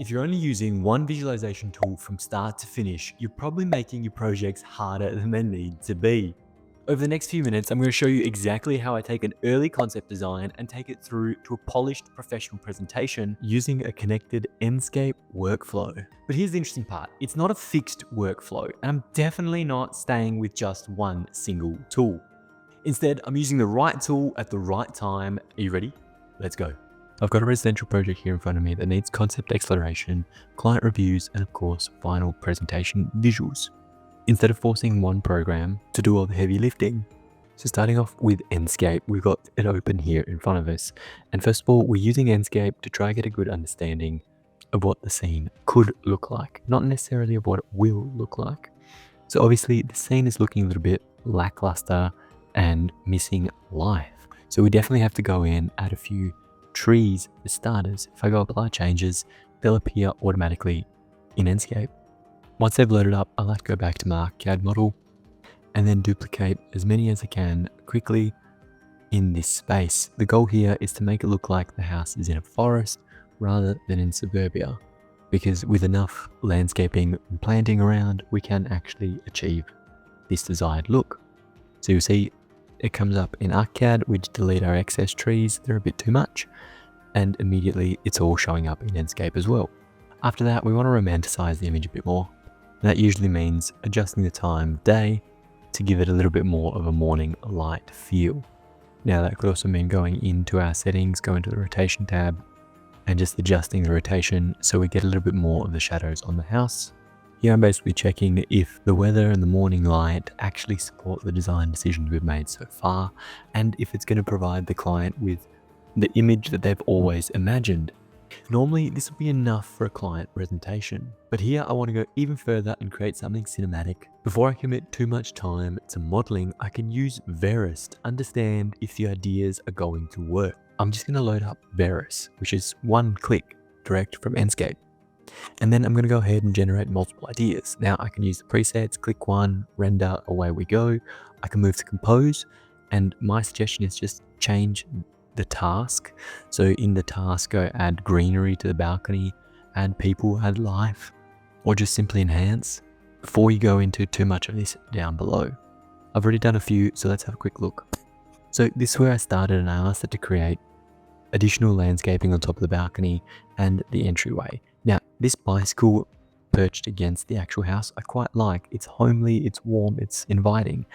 If you're only using one visualization tool from start to finish, you're probably making your projects harder than they need to be. Over the next few minutes, I'm going to show you exactly how I take an early concept design and take it through to a polished professional presentation using a connected Enscape workflow. But here's the interesting part. It's not a fixed workflow, and I'm definitely not staying with just one single tool. Instead, I'm using the right tool at the right time. Are you ready? Let's go. I've got a residential project here in front of me that needs concept exploration, client reviews, and of course, final presentation visuals. Instead of forcing one program to do all the heavy lifting. So starting off with Enscape, we've got it open here in front of us. And first of all, we're using Enscape to try and get a good understanding of what the scene could look like, not necessarily of what it will look like. So obviously the scene is looking a little bit lackluster and missing life. So we definitely have to go in, add a few trees for starters. If I go apply changes, they'll appear automatically in Enscape. Once they've loaded up, I like to go back to my ArcCAD model and then duplicate as many as I can quickly in this space. The goal here is to make it look like the house is in a forest rather than in suburbia, because with enough landscaping and planting around, we can actually achieve this desired look. So you'll see it comes up in ArcCAD, we just delete our excess trees, they're a bit too much, and immediately it's all showing up in Enscape as well. After that, we want to romanticize the image a bit more. That usually means adjusting the time of day to give it a little bit more of a morning light feel. Now that could also mean going into our settings, going to the rotation tab and just adjusting the rotation so we get a little bit more of the shadows on the house. Here I'm basically checking if the weather and the morning light actually support the design decisions we've made so far, and if it's going to provide the client with the image that they've always imagined. Normally, this will be enough for a client presentation, but here I want to go even further and create something cinematic. Before I commit too much time to modeling, I can use Veras to understand if the ideas are going to work. I'm just going to load up Veras, which is one click direct from Enscape. And then I'm going to go ahead and generate multiple ideas. Now I can use the presets, click one, render, away we go. I can move to compose, and my suggestion is just change the task. So in the task, go add greenery to the balcony, add people, add life, or just simply enhance before you go into too much of this down below. I've already done a few, so let's have a quick look. So this is where I started, and I asked it to create additional landscaping on top of the balcony and the entryway. Now this bicycle perched against the actual house I quite like. It's homely, it's warm, it's inviting.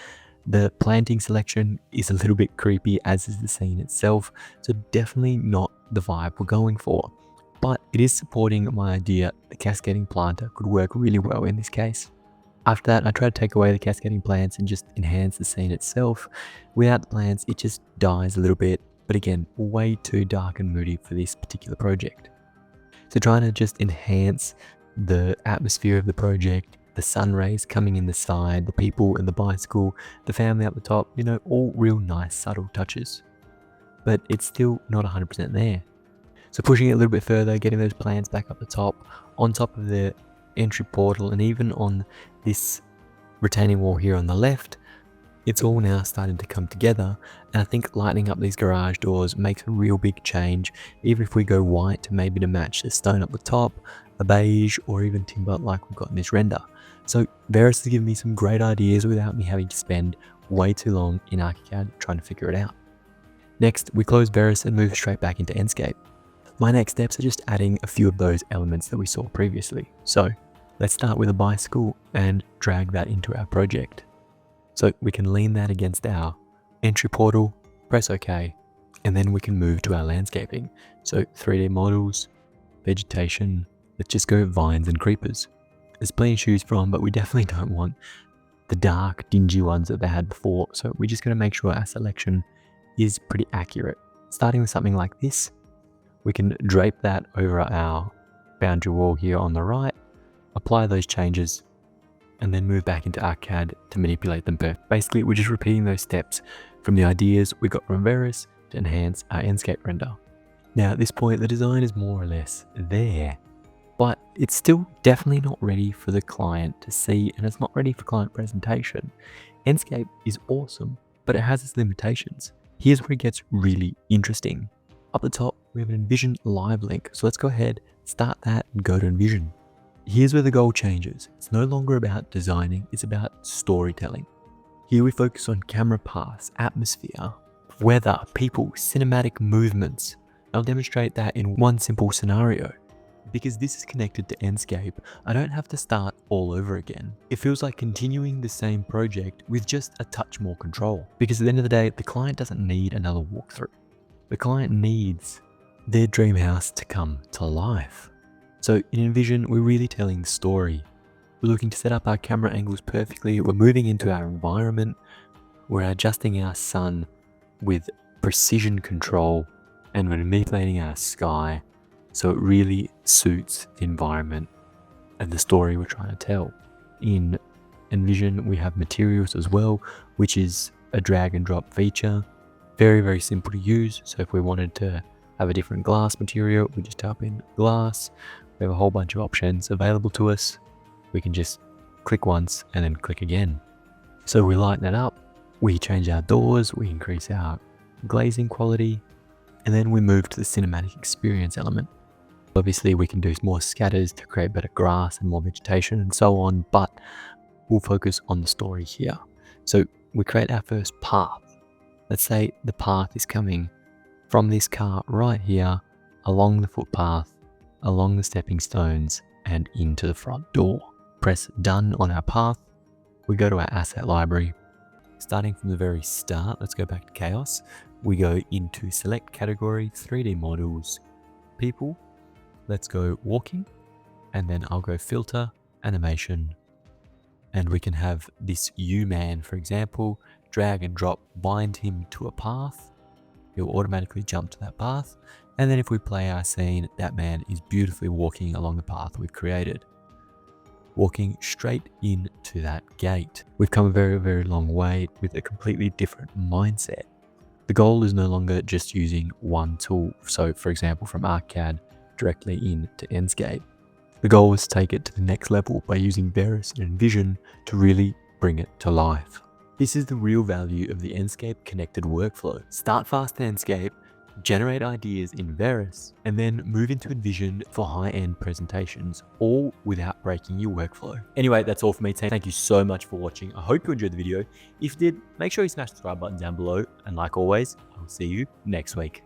The planting selection is a little bit creepy, as is the scene itself, so definitely not the vibe we're going for. But it is supporting my idea the cascading planter could work really well in this case. After that, I try to take away the cascading plants and just enhance the scene itself. Without the plants, it just dies a little bit, but again, way too dark and moody for this particular project. So trying to just enhance the atmosphere of the project, the sun rays coming in the side, the people and the bicycle, the family up the top, you know, all real nice subtle touches. But it's still not 100% there. So pushing it a little bit further, getting those plants back up the top, on top of the entry portal, and even on this retaining wall here on the left, it's all now starting to come together. And I think lighting up these garage doors makes a real big change, even if we go white maybe to match the stone up the top, a beige, or even timber like we've got in this render. So Veras has given me some great ideas without me having to spend way too long in ArcCAD trying to figure it out. Next, we close Veras and move straight back into Enscape. My next steps are just adding a few of those elements that we saw previously. So let's start with a bicycle and drag that into our project. So we can lean that against our entry portal, press OK, and then we can move to our landscaping. So 3D models, vegetation, let's just go vines and creepers. There's plenty to choose from, but we definitely don't want the dark, dingy ones that they had before. So we're just going to make sure our selection is pretty accurate. Starting with something like this, we can drape that over our boundary wall here on the right, apply those changes, and then move back into ArcCAD to manipulate them perfect. Basically, we're just repeating those steps from the ideas we got from Veras to enhance our Enscape render. Now at this point, the design is more or less there, but it's still definitely not ready for the client to see, and it's not ready for client presentation. Enscape is awesome, but it has its limitations. Here's where it gets really interesting. Up the top, we have an Envision live link. So let's go ahead, start that and go to Envision. Here's where the goal changes. It's no longer about designing, it's about storytelling. Here we focus on camera paths, atmosphere, weather, people, cinematic movements. I'll demonstrate that in one simple scenario. Because this is connected to Enscape, I don't have to start all over again. It feels like continuing the same project with just a touch more control. Because at the end of the day, the client doesn't need another walkthrough. The client needs their dream house to come to life. So in Envision, we're really telling the story. We're looking to set up our camera angles perfectly. We're moving into our environment. We're adjusting our sun with precision control, and we're manipulating our sky so it really suits the environment and the story we're trying to tell. In Envision, we have materials as well, which is a drag and drop feature. Very, very simple to use. So if we wanted to have a different glass material, we just type in glass. We have a whole bunch of options available to us. We can just click once and then click again. So we lighten it up, we change our doors, we increase our glazing quality, and then we move to the cinematic experience element. Obviously we can do more scatters to create better grass and more vegetation and so on, but we'll focus on the story here. So we create our first path. Let's say the path is coming from this car right here, along the footpath, along the stepping stones, and into the front door. Press done on our path. We go to our asset library. Starting from the very start, let's go back to chaos. We go into select category, 3D models, people. Let's go walking, and then I'll go filter, animation, and we can have this U-man, for example, drag and drop, bind him to a path. He'll automatically jump to that path. And then if we play our scene, that man is beautifully walking along the path we've created, walking straight into that gate. We've come a very, very long way with a completely different mindset. The goal is no longer just using one tool. So for example, from ArcCAD directly into Enscape. The goal is to take it to the next level by using Veras and Envision to really bring it to life. This is the real value of the Enscape connected workflow. Start fast in Enscape, generate ideas in Veras, and then move into Envision for high-end presentations, all without breaking your workflow. Anyway, that's all for me, team. Thank you so much for watching. I hope you enjoyed the video. If you did, make sure you smash the subscribe button down below, and like always, I will see you next week.